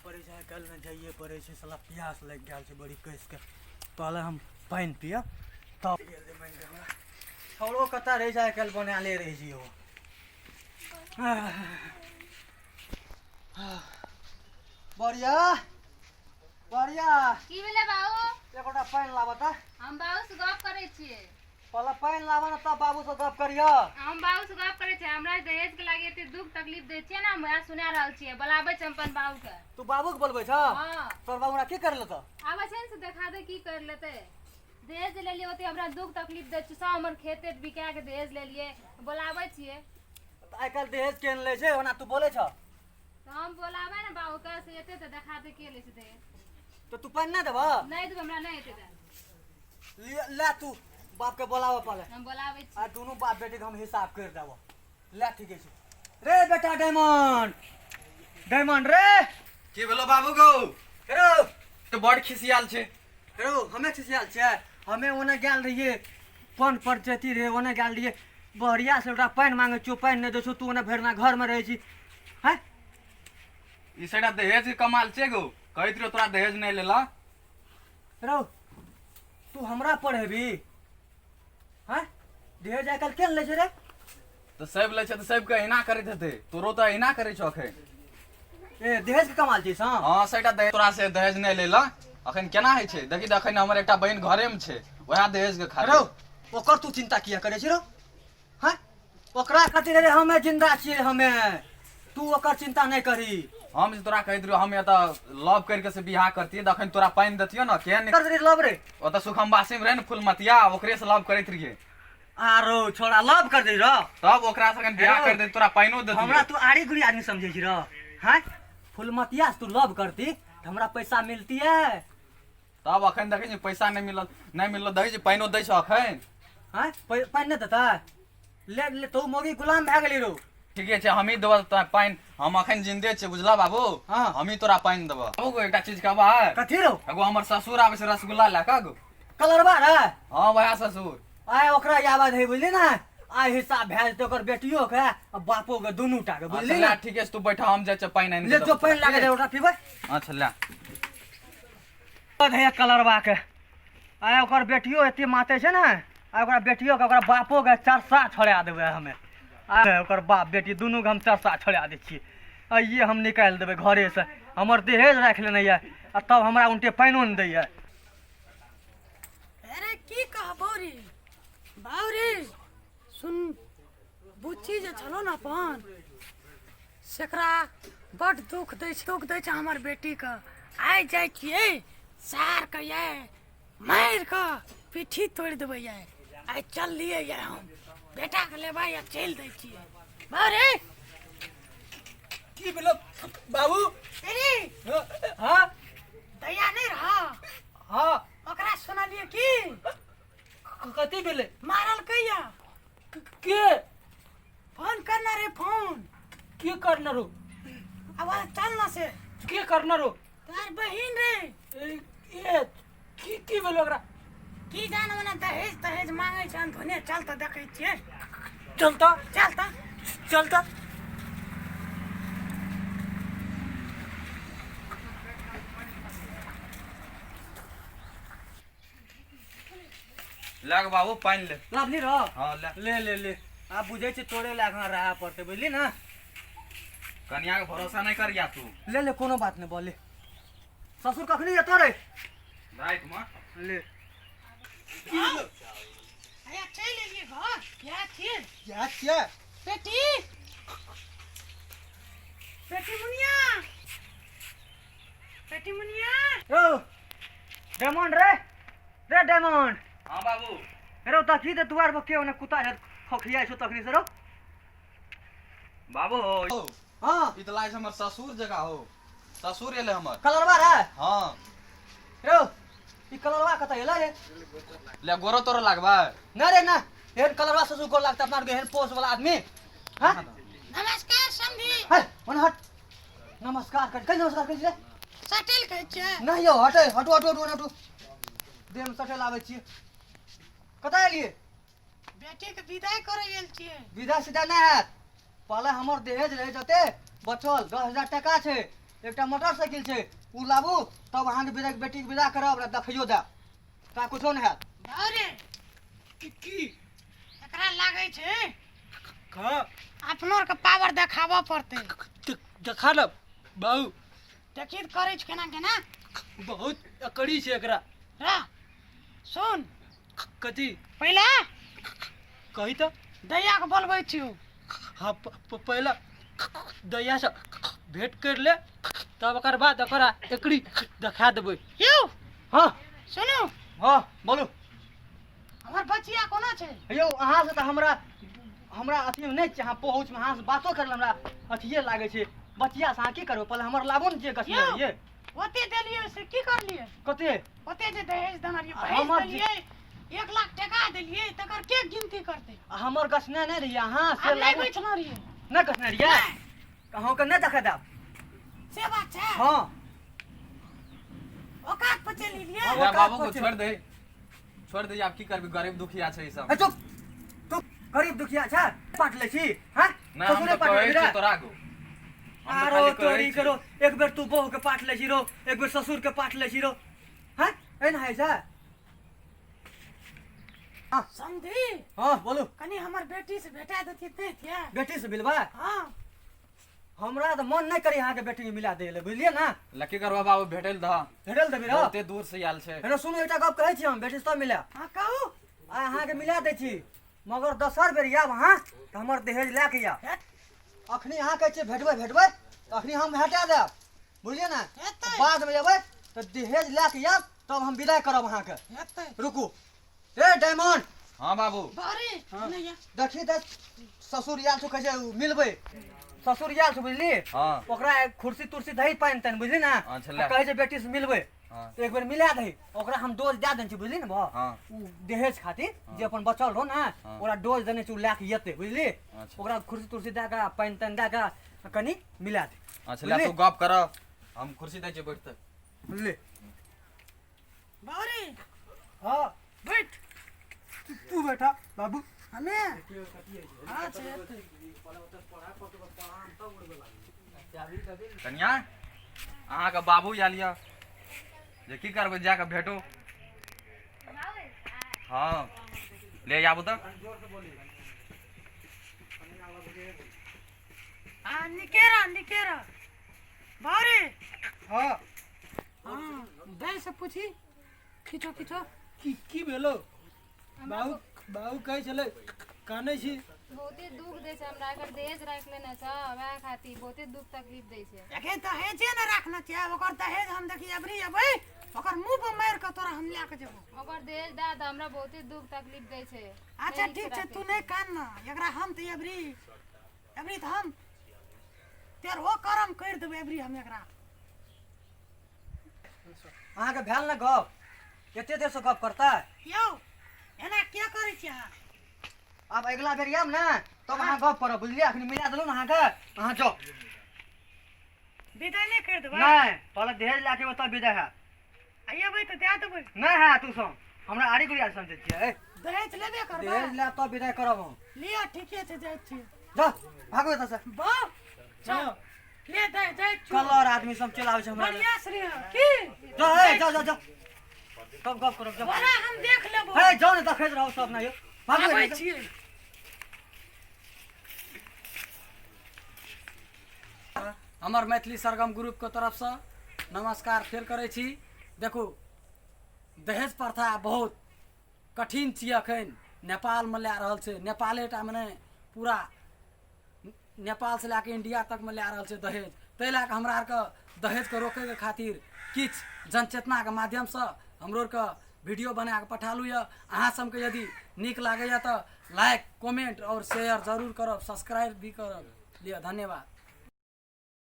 पड़े छै कल न जाइए पड़े छै साला प्यास लग गेल छै बड़ी कस के पहले हम पानी पिया तब छोरो कता रह छै कल बनाले रह छी हो बढ़िया बढ़िया की भेले बाबू एकोटा पानी लाबा त हम बाबू से गप करे छिए पहले पानी लाबा न तब बाबू से गप करियो हम बाबू से गप करे छिए हमरा दहेज के लागे एते दुख तकलीफ दे छिए ना मैं सुना रहल छिए बुलाबे चंपन बाबू के तू बाबू के बोलबे छ हां तोर बाबू हमरा की कर लेत आबे छै से देखा दे की कर लेते दहेज ले लिए ओते हमरा दुख तकलीफ दे छ हमर खेते बिका के दहेज ले लिए बुलाबे छिए आइ काल दहेज केन ले छै ओना तू बोले छ तो हम बोलाबे ना बाबू के से एते त देखा दे के ले छै दहेज तो तू पानी ना देबा नहीं देब हमरा नहीं एते ले तू बाप के बोलावा पहले हम बोलाबे छी आ दोनों बाप बेटी के हम हिसाब कर देबो ले ठीक है रे बेटा डायमंड डायमंड रे की भेलो बाबू गो हेरो तो बड़ खिसियाल छे हेरो हमें खिसियाल छै हमें ओने गेल रहिए फोन पर जेती रे ओने गेल रहिए बढ़िया से ओटा पानी मांगे छो पानी नहीं दे छो तू ओने भेरना घर में रहे छी हैं ई सेटा दहेज के कमाल छे गो कहत रो तोरा दहेज नहीं लेला हेरो तू हमरा पढ़ेबी हैं दहेज आइ काल केन ले छै रे तो सब ले छे तो सब के इना करत हते तोरो तो इना करे छो अखन ए दहेज के कमाल छी सा हां सेटा दहेज तोरा से दहेज नहीं लेला अखन केना है छे देखि अखन हमर एकटा बहन घरे में छे वहा दहेज के खा हेरो ओकर तू चिंता किया करे छी रो हैं ओकरा खातिर रे हमें जिंदा छिए हमें तू ओकर चिंता नहीं करी हम जे तोरा कहत रहो हम एता लव करके से बियाह करती अखन तोरा पानी दतियो न केन कर रे लब रे ओता सुखमबासी में रहे न फुलमतिया ओकरे से लव करत रहिए आरो छोड़ा लब कर दे रो तब ओकरा से बियाह कर दे तोरा पाइनो दतियो हमरा तू आड़ी गुड़ी आदमी समझे छी रो हैं फुलमतिया से तू लब करती त हमरा पैसा मिलती है तब अखन देखै छी पैसा नहीं मिलल दही छी पाइनो दै छ अखन हैं पानी नहीं देता ले ले तू मोगी गुलाम भए गेली रो ठीके छै हम ही देबो पाइन हम अखन जिंदे छै बुझला बाबू हाँ। हम ही तोरा पाइन देबो बाबू को एकटा चीज कहबा है कथी रो एगो हमर ससुर आबै छै रसगुल्ला ला का गो कलरबा रे हां वहा ससुर आय ओकरा याद है बुझली ना आय हिस्सा भेज दे ओकर बेटियो के आ बापो के दुनू टा के बुझली ना ठीके छै तू बैठा हम जाय छै पाइन आनि ले जो पानी लागे दे ओकरा पीबै अच्छा ला है कलरबा के आय ओकर बेटियो एते माते छै ना आय ओकरा बेटियो के ओकरा बापो के चरसा छोड़ा देबै हमें आय ओकर बाप बेटी दुनू के हम चरसा छोड़ा दै छियै आइए हम निकाल देबै घरे से हमर दहेज राख लेने ये आ तब हमरा उनटे पानियो न दैये अरे की कह बौरी बाउरी सुन बुच्ची जे छलो न अपन सेकरा बड दुख दै छै हमर बेटी के आइ जाइ छियै सार के ये मार के पीठी तोड़ देबै ये आइ चल लिए ये हम बेटा के लेबै या चल दै छियै बाउरी की भेलो बाबू अरे हां दया नहीं रहा हां ओकरा सुनलिए की कथी भेले मारल कैया के फोन करना रे फोन की करना रो अब चल ना से की करना रो तार बहिन रे ए की भेलो ओकरा की जान मने दहेज मांगे छन धने चल त देखै छियै चलता चल त चलता लाग बाबू पाइन ले लाभली रह हां ले ले ले ले आप बुझे छी तोरे लागा रहा पड़ते बुझली ना कन्या के भरोसा नहीं कर गया तू ले ले कोनो बात नहीं बोले ससुर कखनी एतो रे राइट मां ले आया चल लिए घर क्या छियै क्या क्या बेटी मुनिया ओ डायमंड रे डायमंड हां बाबू रे त की दे दुआर पर के ओने कुत्ता है खोखिया छो तखनी से रो बाबू हां ई त लाग हमर ससुर जगह हो ससुर एले हमर कलरवा रे हां रे ई कलरवा कता एला रे ले गोरो तोरो लागबा ना रे ना हेन कलरवा ससुर को लगता अपना के हेन पोस वाला आदमी हां नमस्कार समधी है ओने हट नमस्कार कर नमस्कार कर रे सटेल कहै छियै नहीं यो हटे हटू देम सटेल आबै छी कता एलिए बेटी के विदाई करे गेल छियै विदा सीधा नहीं है पहले हमर दहेज रहे जते बचल 10,000 टका छे एकटा मोटरसाइकिल छै उ लाबू तब अहाँके बेटी के विदा करब ओकरा देखियो दे ता कुछो नहि हैत बाबूजी की एकरा लागै छै हाँ अपनो के पावर देखाबऽ पड़तै देखा ल बाबू देखी त करै छै केना केना बहुत अकड़ी छै एकरा रा सुन कथी पहिले कही तो दैया के बोलबै छियो हाँ पहला दैया से भेंट कर ले तब ओकर बाद ओकरा एकड़ी देखा देबै यौ हाँ सुनू हाँ बोलू हमर बचिया कोना छै यौ अहाँ से तऽ हमरा अथी नहि छै अहाँ पहुँच में अहाँ से बातो करल हमरा अथिये लागे छै बचिया से अहाँ की करबै पहले हमर लाबो ने जे कसने यौ रहिए ओते देलियै से की करलियै कते ओते जे दहेज देना रहियै हमर भैंस देलियै 1 लाख टका देलियै तकर के गिनती करतै हमर कसने नहि रहिए अहाँ से हम नहीं लाबो बैठना रहियै नहि कसने रहिए अहाँके नहि देखा देब से बात छै हाँ औकात पर चली लिए हाँ, या ओकात बाबू को पर छोड़ दे आप की करबी गरीब दुखिया छै ई सब ए, चुप गरीब दुखिया छै पाट ले छी हैं नहीं हम तो कहै छी तोरा को आरो तोरी करो एक बेर तू बहू के पाट ले छी रो एक बेर ससुर के पाट ले छी रो हैं एना है छै समझी हाँ बोलू कनी हमर बेटी से भेटा देती नहीं थिया बेटी से मिलबा हाँ हमरा तो मन नहीं करी अहाँ के बेटी के मिला दे ले बुझलिए ना लकी करवा बाबू भेटल द भेटल देबी रो बहुते दूर से आयल छै हेलो सुनू एकटा गप कहै छी हम बेटी से तब मिला हाँ कहू आ अहाँ के मिला दै छी मगर दोसर बेर आब अहाँ तऽ हमर दहेज लए के आब अखनी अहाँ कहै छियै भेटबै तऽ अखनी हम हटा देब बुझलिए ना हेतै बाद में अबै तऽ दहेज लए के आब तब हम विदा करब अहाँके हेतै रुकू ए डायमंड हाँ बाबू बारे नहीं देखी तऽ ससुर आयल छौ कहै छै मिलबै ससुर आयल छौ बुझली हाँ ओकरा कुर्सी तुर्सी दही पानि तानि बुझली ना हाँ, छलै। कहै छै बेटी से मिलबै हाँ तो एक बेर मिला दही ओकरा हम डोज दे देने छी बुझली ने भाव हाँ उ दहेज खातिर जे अपन बचल रहो ना हाँ। ओकरा डोज देने छी उ लए के येते बुझली अच्छा। ओकरा कुर्सी तुर्सी दे के पानि तानि दे के कनी मिला दे अच्छा ले तू गप कर हम कुर्सी दै छै बैठते बुझली बारे हाँ बैठ तू बैठा बाबू हमें हाँ छै हेतै कन्या अहाँके बाबू आयल यऽ जे की करबै जाके भेटो हाँ ले आबू तऽ हाँ निकेरा बारे हाँ हाँ दै से पूछी खींचो की भेलो बाबू बाबू कहै छलै कानै छी बहुते दुख दै छै हमरा एकर दहेज राख लेने छ वएह खातिर बहुते दुख तकलीफ दै छै देखे दहेजे न रखना चाहिए ओकर दहेज हम देखी अबरी अबै ओकर मुंह पर मार के तोरा हम लेके जेबो ओकर दहेज दे दे हमरा बहुते दुख तकलीफ दै छै अच्छा ठीक छै तू नहीं कान ना एकरा हम तो अबरी तो हम तेर हो करम कर देबै अबरी हम एकरा अहाँके भेल ने गप कते देर से गप करता यौ एना क्या करै छी अहाँ आब अगला बेर आयब ने तब अहाँ गप करब बुझलिए अखनी मिला देलहुँ ने अहाँके अहाँ जाउ विदाई नहीं कर देबै नहीं पहले दहेज लाके तब विदा है अबै तो दे देबै नहीं है तू सब हमरा आड़ी गुड़िया समझे छियै दहेज लेबे करबै दहेज ले तब विदा करब हम लिया ठीके छै जाइ छी जा भागो एतऽ से बा चल ले दे जाइ छी कलर आदमी सब चल आबै छै हमरा लग। बढ़िया श्री की जा ए जा जा जा तब गप करब जा बड़ा हम देख लेबो हे जाउ ने देखैत रहू सब ना यौ भागो आबै एतऽ से। छी हमर मैथिली सरगम ग्रुप के तरफ से नमस्कार फेर करै छी देखू दहेज प्रथा बहुत कठिन छियै अखन नेपाल में लए रहल छै नेपाले टा में नहीं पूरा नेपाल से लैके इंडिया तक में लए रहल छै दहेज ताहि लए के हमरा आरके दहेज के रोके के खातिर किछु जनचेतना के माध्यम से हमरो आरके वीडियो बना के पठालू यऽ अहाँ सबके यदि नीक लागैया तऽ लाइक कमेंट और शेयर जरूर करब सब्सक्राइब भी करब लिअ धन्यवाद।